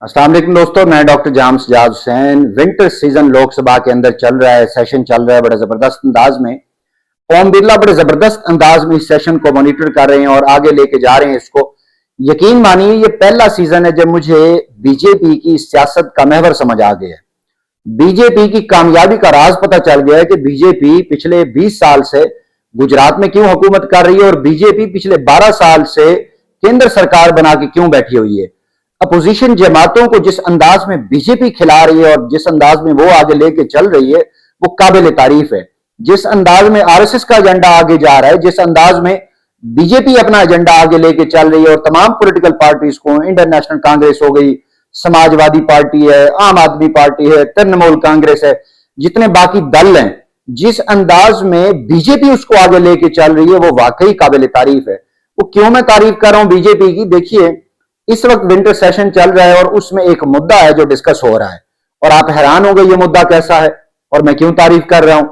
अस्सलाम वालेकुम दोस्तों, मैं डॉक्टर जाम्स जाज हुसैन। विंटर सीजन लोकसभा के अंदर चल रहा है, सेशन चल रहा है बड़े जबरदस्त अंदाज में। ओम बिरला बड़े जबरदस्त अंदाज में इस सेशन को मॉनिटर कर रहे हैं और आगे लेके जा रहे हैं इसको। यकीन मानिए ये पहला सीजन है जब मुझे बीजेपी की सियासत का महवर समझ आ गया है। बीजेपी की कामयाबी का राज पता चल गया है कि बीजेपी पिछले 20 साल से गुजरात में क्यों हुकूमत कर रही है और बीजेपी पिछले 12 साल से केंद्र सरकार बना के क्यों बैठी हुई है। अपोजिशन जमातों को जिस अंदाज में बीजेपी खिला रही है और जिस अंदाज में वो आगे लेके चल रही है वो काबिल तारीफ है। जिस अंदाज में आरएसएस का एजेंडा आगे जा रहा है, जिस अंदाज में बीजेपी अपना एजेंडा आगे लेके चल रही है और तमाम पॉलिटिकल पार्टीज को, इंडियन नेशनल कांग्रेस हो गई, समाजवादी पार्टी है, आम आदमी पार्टी है, तृणमूल कांग्रेस है, जितने बाकी दल हैं, जिस अंदाज में बीजेपी उसको आगे लेके चल रही है वो वाकई काबिल तारीफ है। वो क्यों मैं तारीफ कर रहा हूं बीजेपी की? देखिए, इस वक्त विंटर सेशन चल रहा है और उसमें एक मुद्दा है जो डिस्कस हो रहा है और आप हैरान हो गए ये मुद्दा कैसा है और मैं क्यों तारीफ कर रहा हूं।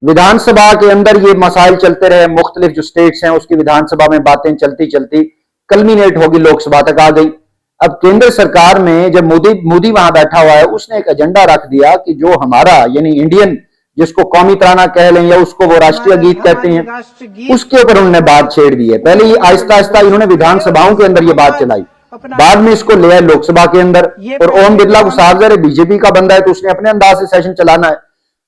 विधानसभा के अंदर ये मसाइल चलते रहे, मुख्तलिफ जो स्टेट्स हैं उसकी विधानसभा में बातें चलती चलती कल्मिनेट होगी, लोकसभा तक आ गई। अब केंद्र सरकार में जब मोदी वहां बैठा हुआ है, उसने एक एजेंडा रख दिया कि जो हमारा यानी इंडियन, जिसको कौमी तराना कह लें या उसको वो राष्ट्रीय गीत कहते हैं, उसके ऊपर उन्होंने बात छेड़ दी है। पहले ये आहिस्ता आहिस्ता इन्होंने विधानसभाओं के अंदर ये बात चलाई, बाद में इसको ले आए लोकसभा के अंदर। और ओम बिरला को साफ ज़ाहिर है बीजेपी का बंदा है तो उसने अपने अंदाज से सेशन चलाना है,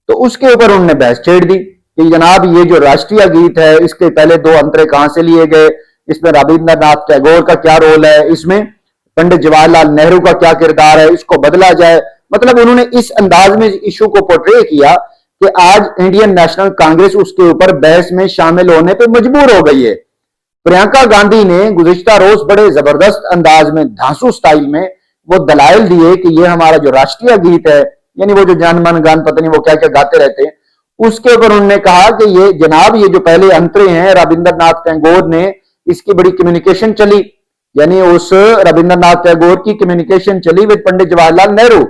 तो उसके ऊपर उन्होंने बहस छेड़ दी कि जनाब ये जो राष्ट्रीय गीत है इसके पहले दो अंतरे कहां से लिए गए, इसमें रविंद्रनाथ टैगोर का क्या रोल है, इसमें पंडित जवाहरलाल नेहरू का क्या किरदार है, इसको बदला जाए। मतलब उन्होंने इस अंदाज में इशू को पोर्ट्रे किया कि आज इंडियन नेशनल कांग्रेस उसके ऊपर बहस में शामिल होने पर मजबूर हो गई है। प्रियंका गांधी ने गुज़िश्ता रोज बड़े जबरदस्त अंदाज में, धांसू स्टाइल में वो दलाइल दिए कि ये हमारा जो राष्ट्रीय गीत है, यानी वो जो जन मन गण पता नहीं वो क्या क्या गाते रहते हैं, उसके ऊपर उन्होंने कहा कि ये जनाब ये जो पहले अंतरे हैं रविंद्रनाथ टैगोर ने, इसकी बड़ी कम्युनिकेशन चली, यानी उस रविंद्रनाथ टैगोर की कम्युनिकेशन चली विद पंडित जवाहरलाल नेहरू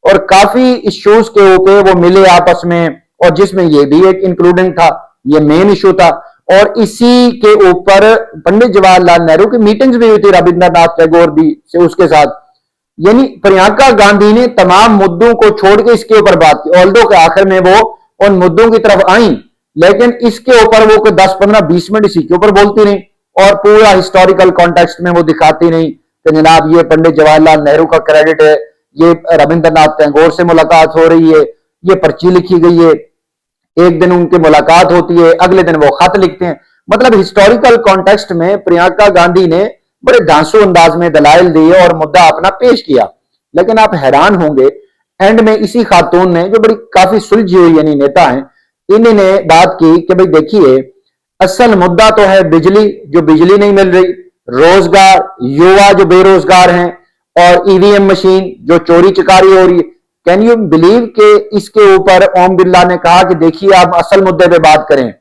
और काफी इश्यूज के ऊपर वो मिले आपस में और जिसमें ये भी एक इंक्लूडिंग था, ये मेन इशू था। और इसी के ऊपर पंडित जवाहरलाल नेहरू की मीटिंग्स भी हुई थी रविंद्रनाथ टैगोर भी से उसके साथ। यानी प्रियंका गांधी ने तमाम मुद्दों को छोड़ के इसके ऊपर बात की, ऑल्दो के आखिर में वो उन मुद्दों की तरफ आई, लेकिन इसके ऊपर वो 10, 15, 20 मिनट इसी के ऊपर बोलती रही और पूरा हिस्टोरिकल कॉन्टेक्स्ट में वो दिखाती नहीं कि जनाब ये पंडित जवाहरलाल नेहरू का क्रेडिट है, ये रविंद्रनाथ टैगोर से मुलाकात हो रही है, ये पर्ची लिखी गई है, एक दिन उनकी मुलाकात होती है, अगले दिन वो खत लिखते हैं। मतलब हिस्टोरिकल कॉन्टेक्स्ट में प्रियंका गांधी ने बड़े धांसू अंदाज में दलाइल दिए और मुद्दा अपना पेश किया। लेकिन आप हैरान होंगे, एंड में इसी खातून ने जो बड़ी काफी सुलझी हुई यानी नेता हैं, इन्होंने बात की कि भाई देखिए असल मुद्दा तो है बिजली, जो बिजली नहीं मिल रही, रोजगार, युवा जो बेरोजगार हैं और ईवीएम मशीन जो चोरी चकारी हो रही है। कैन यू बिलीव कि इसके ऊपर ओम बिरला ने कहा कि देखिए आप असल मुद्दे पे बात करें,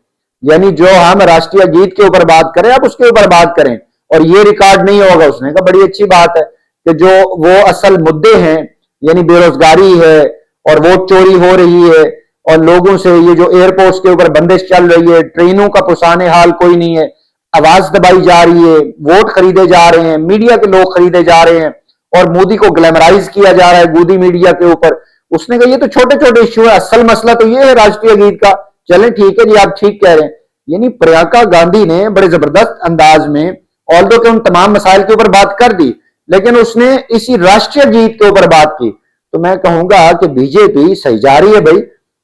यानी जो हम राष्ट्रीय गीत के ऊपर बात करें आप उसके ऊपर बात करें और ये रिकॉर्ड नहीं होगा। उसने कहा बड़ी अच्छी बात है कि जो वो असल मुद्दे हैं यानी बेरोजगारी है और वोट चोरी हो रही है और लोगों से ये जो एयरपोर्ट्स के ऊपर बंदिश चल रही है, ट्रेनों का पुसाने हाल कोई नहीं है, आवाज दबाई जा रही है, वोट खरीदे जा रहे हैं, मीडिया के लोग खरीदे जा रहे हैं और मोदी को ग्लैमराइज किया जा रहा है गोदी मीडिया के ऊपर। उसने कहा ये तो छोटे छोटे इश्यू है, असल मसला तो ये है राष्ट्रीय गीत का। चलें ठीक है जी, आप ठीक कह रहे हैं। यानी प्रियंका गांधी ने बड़े जबरदस्त अंदाज में ऑल्दो के उन तमाम मसाइल के ऊपर बात कर दी, लेकिन उसने इसी राष्ट्रीय गीत के ऊपर बात की। तो मैं कहूंगा कि बीजेपी सही जा रही है भाई।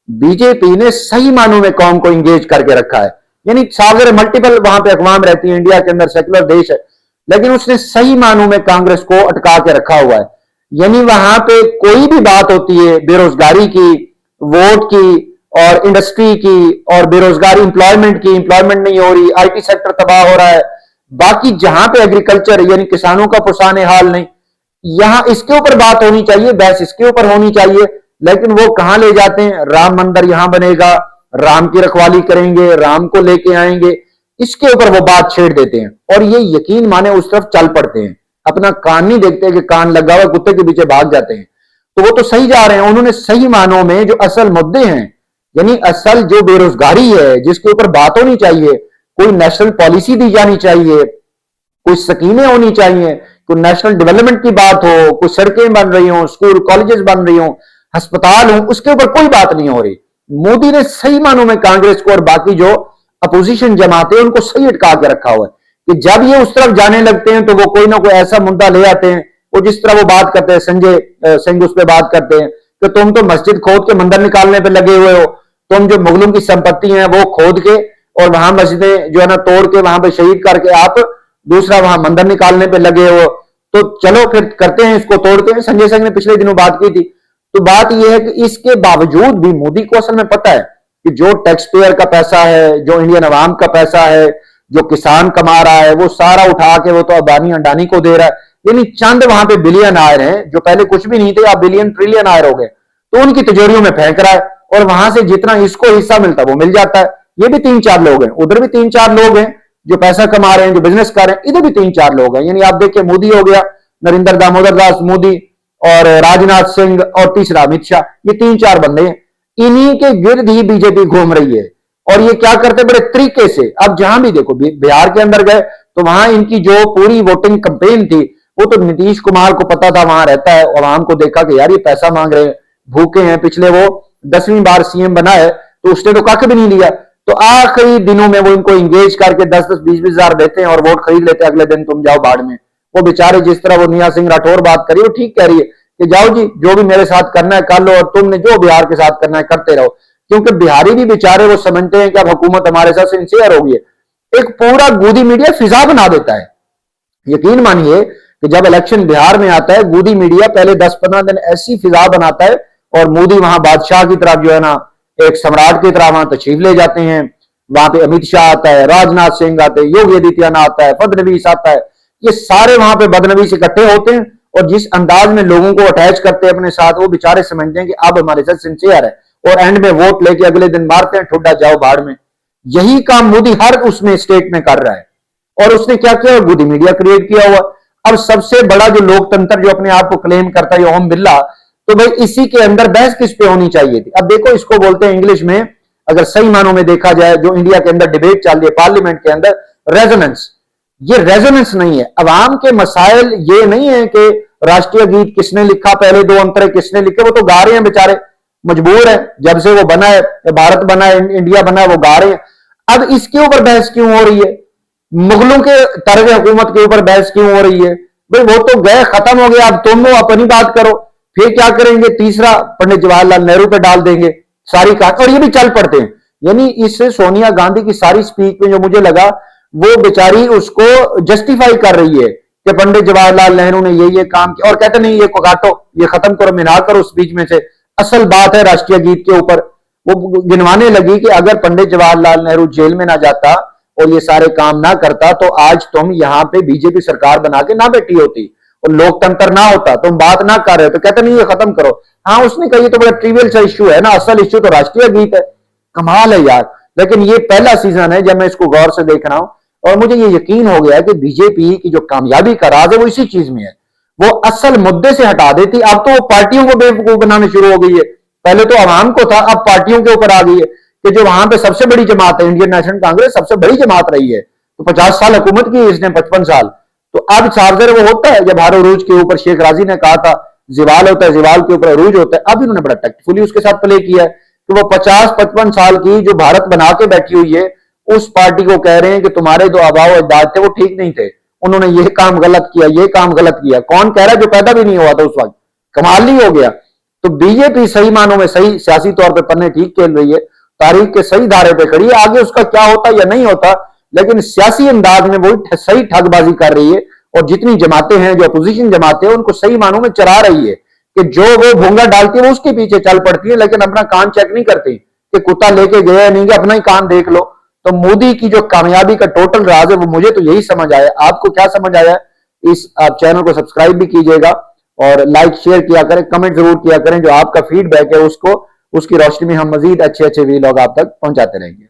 बीजेपी ने सही मानों में कौम को इंगेज करके रखा है, यानी सागर मल्टीपल वहां पे अकवाम रहती है, इंडिया के अंदर सेकुलर देश है, लेकिन उसने सही मानों में कांग्रेस को अटका के रखा हुआ है। यानी वहां पे कोई भी बात होती है बेरोजगारी की, वोट की और इंडस्ट्री की और बेरोजगारी इंप्लॉयमेंट की, इंप्लॉयमेंट नहीं हो रही, आईटी सेक्टर तबाह हो रहा है, बाकी जहां पे एग्रीकल्चर यानी किसानों का पुसाने हाल नहीं, यहां इसके ऊपर बात होनी चाहिए, बहस इसके ऊपर होनी चाहिए। लेकिन वो कहां ले जाते हैं, राम मंदिर यहां बनेगा, राम की रखवाली करेंगे, राम को लेके आएंगे, इसके ऊपर वो बात छेड़ देते हैं और ये यकीन माने उस तरफ चल पड़ते हैं, अपना कान नहीं देखते कि कान लगा हुआ कुत्ते के पीछे भाग जाते हैं। तो वो तो सही जा रहे हैं, उन्होंने सही मानों में जो असल मुद्दे हैं यानी असल जो बेरोजगारी है जिसके ऊपर बात होनी चाहिए, कोई नेशनल पॉलिसी दी जानी चाहिए, कोई स्कीमें होनी चाहिए कोई नेशनल डेवलपमेंट की बात हो, कोई सड़कें बन रही हो, स्कूल कॉलेजेस बन रही हो, अस्पताल हो, उसके ऊपर कोई बात नहीं हो रही। मोदी ने सही मानों में कांग्रेस को और बाकी जो अपोजिशन जमाते हैं उनको सही अटका के रखा हुआ है कि जब ये उस तरफ जाने लगते हैं तो वो कोई ना कोई ऐसा मुद्दा ले आते हैं। वो जिस तरह वो बात करते हैं, संजय सिंह उस पर बात करते हैं कि तुम तो मस्जिद खोद के मंदिर निकालने पे लगे हुए हो, तुम जो मुगलों की संपत्ति है वो खोद के और वहां मस्जिदें जो है ना तोड़ के वहां पे शहीद करके आप दूसरा वहां मंदिर निकालने पे लगे हो, तो चलो फिर करते हैं, इसको तोड़ते हैं। संजय सिंह ने पिछले दिनों बात की थी। तो बात यह है कि इसके बावजूद भी मोदी को असल में पता है कि जो टैक्स पेयर का पैसा है, जो इंडियन अवाम का पैसा है, जो किसान कमा रहा है, वो सारा उठा के वो तो अदानी अंडानी को दे रहा है। यानी चंद वहां पे बिलियन आयर हैं जो पहले कुछ भी नहीं थे, आप बिलियन ट्रिलियन आयर हो गए, तो उनकी तिजोरियों में फेंक रहा है और वहां से जितना इसको हिस्सा मिलता है वो मिल जाता है। ये भी 3-4 लोग हैं, उधर भी 3-4 लोग हैं जो पैसा कमा रहे हैं, जो बिजनेस कर रहे हैं, इधर भी 3-4 लोग हैं। यानी आप देखिए, मोदी हो गया, नरेंद्र दामोदर दास मोदी और राजनाथ सिंह और तीसरा अमित शाह, ये 3-4 बंदे हैं। इन्हीं के गिर्द ही बीजेपी घूम रही है और ये क्या करते बड़े तरीके से। अब जहां भी देखो, बिहार के अंदर गए तो वहां इनकी जो पूरी वोटिंग कैंपेन थी वो तो नीतीश कुमार को पता था, वहां रहता है और आवाम को देखा कि यार ये पैसा मांग रहे हैं, भूखे हैं। पिछले वो 10वीं बार सीएम बना है तो उसने तो कख भी नहीं लिया, तो आखिरी दिनों में वो इनको इंगेज करके 10-10, 20-20 हजार देते हैं और वोट खरीद लेते हैं। अगले दिन तुम जाओ बाढ़ में। वो बेचारे, जिस तरह वो निया सिंह राठौर बात करी, वो ठीक कह रही है कि जाओ जी, जो भी मेरे साथ करना है कर लो और तुमने जो बिहार के साथ करना है करते रहो। क्योंकि बिहारी भी बेचारे वो समझते हैं कि अब हुकूमत हमारे साथ सिंसियर होगी। एक पूरा गोदी मीडिया फिजा बना देता है। यकीन मानिए कि जब इलेक्शन बिहार में आता है, गोदी मीडिया पहले 10-15 दिन ऐसी फिजा बनाता है और मोदी वहां बादशाह की तरफ जो है ना, एक सम्राट की तरह वहां तशरीफ ले जाते हैं। वहां पे अमित शाह आता है, राजनाथ सिंह आते हैं, योगी आदित्यनाथ आता है, फडणवीस आता है। ये सारे वहां पे बदनवीस इकट्ठे होते हैं और जिस अंदाज में लोगों को अटैच करते हैं अपने साथ, वो बेचारे समझते हैं कि अब हमारे साथ सिंसियर है और एंड में वोट लेके अगले दिन मारते हैं, ठुड्डा जाओ बाढ़ में। यही काम मोदी हर उसमें स्टेट में कर रहा है। और उसने क्या किया, गोदी मीडिया क्रिएट किया हुआ। अब सबसे बड़ा जो लोकतंत्र जो अपने आप को क्लेम करता है ओम बिरला, तो भाई इसी के अंदर बहस किस पे होनी चाहिए थी। अब देखो, इसको बोलते हैं इंग्लिश में, अगर सही मानों में देखा जाए, जो इंडिया के अंदर डिबेट चल रही है पार्लियामेंट के अंदर, रेजोनेंस। ये रेजोनेंस नहीं है। अवाम के मसाइल ये नहीं है कि राष्ट्रीय गीत किसने लिखा, पहले 2 अंतरे किसने लिखे, वो तो गा रहे हैं बेचारे, मजबूर है। जब से वो बना है, भारत बना है, इंडिया बना है, वो गा रहे हैं। अब इसके ऊपर बहस क्यों हो रही है? मुगलों के तर्ज हुकूमत के ऊपर बहस क्यों हो रही है? भाई वो तो गए, खत्म हो गया, अब तुम वो अपनी बात करो। फिर क्या करेंगे? तीसरा पंडित जवाहरलाल नेहरू पे डाल देंगे सारी बात, और ये भी चल पड़ते हैं। यानी इससे सोनिया गांधी की सारी स्पीच में जो मुझे लगा, वो बेचारी उसको जस्टिफाई कर रही है कि पंडित जवाहरलाल नेहरू ने ये काम किया, और कहते नहीं ये को काटो, ये खत्म करो, मिना करो स्पीच में से। असल बात है राष्ट्रीय गीत के ऊपर वो गिनवाने लगी कि अगर पंडित जवाहरलाल नेहरू जेल में ना जाता और ये सारे काम ना करता तो आज तुम यहां पे बीजेपी सरकार बना के ना बैठी होती और लोकतंत्र ना होता, तुम बात ना कर रहे हो। तो कहते नहीं ये खत्म करो। हाँ, उसने कहा ये तो बड़ा ट्रिवियल सा इश्यू है ना, असल इश्यू तो राष्ट्रीय गीत है। कमाल है यार। लेकिन ये पहला सीजन है जब मैं इसको गौर से देख रहा हूं और मुझे ये यकीन हो गया कि बीजेपी की जो कामयाबी का राज है वो इसी चीज में है। वो असल मुद्दे से हटा देती। अब तो वो पार्टियों को बेवकूफ बनाने शुरू हो गई है। पहले तो आवाम को था, अब पार्टियों के ऊपर आ गई है कि जो वहां पे सबसे बड़ी जमात है, इंडियन नेशनल कांग्रेस सबसे बड़ी जमात रही है, तो 50 साल हुकूमत की इसने, 55 साल। तो अब चार्जर वो होता है जब हर अरूज के ऊपर शेख राजी ने कहा था जिवाल होता है, जिवाल के ऊपर अरूज होता है। अब इन्होंने बड़ा टैक्टफुली उसके साथ प्ले किया है कि वो 50-55 साल की जो भारत बना के बैठी हुई है, उस पार्टी को कह रहे हैं कि तुम्हारे जो आबाओ अजदाद थे वो ठीक नहीं थे, उन्होंने ये काम गलत किया, ये काम गलत किया। कौन कह रहा है? जो पैदा भी नहीं हुआ था उस वक्त। कमाल नहीं हो गया? तो बीजेपी सही मानों में सही सियासी तौर पे पन्ने ठीक खेल रही है, तारीख के सही धारे पे खड़ी है। आगे उसका क्या होता या नहीं होता, लेकिन सियासी अंदाज में वो सही ठगबाजी कर रही है और जितनी जमातें हैं, जो अपोजिशन जमातें हैं, उनको सही मानों में चरा रही है कि जो वो भूंगा डालती है वो उसके पीछे चल पड़ती है, लेकिन अपना कान चेक नहीं करती कि कुत्ता लेके गया नहीं, कि अपना ही कान देख लो। तो मोदी की जो कामयाबी का टोटल राज है वो मुझे तो यही समझ आया। आपको क्या समझ आया? इस आप चैनल को सब्सक्राइब भी कीजिएगा और लाइक शेयर किया करें, कमेंट जरूर किया करें। जो आपका फीडबैक है उसको, उसकी रोशनी में हम मजीद अच्छे वीलॉग आप तक पहुंचाते रहेंगे।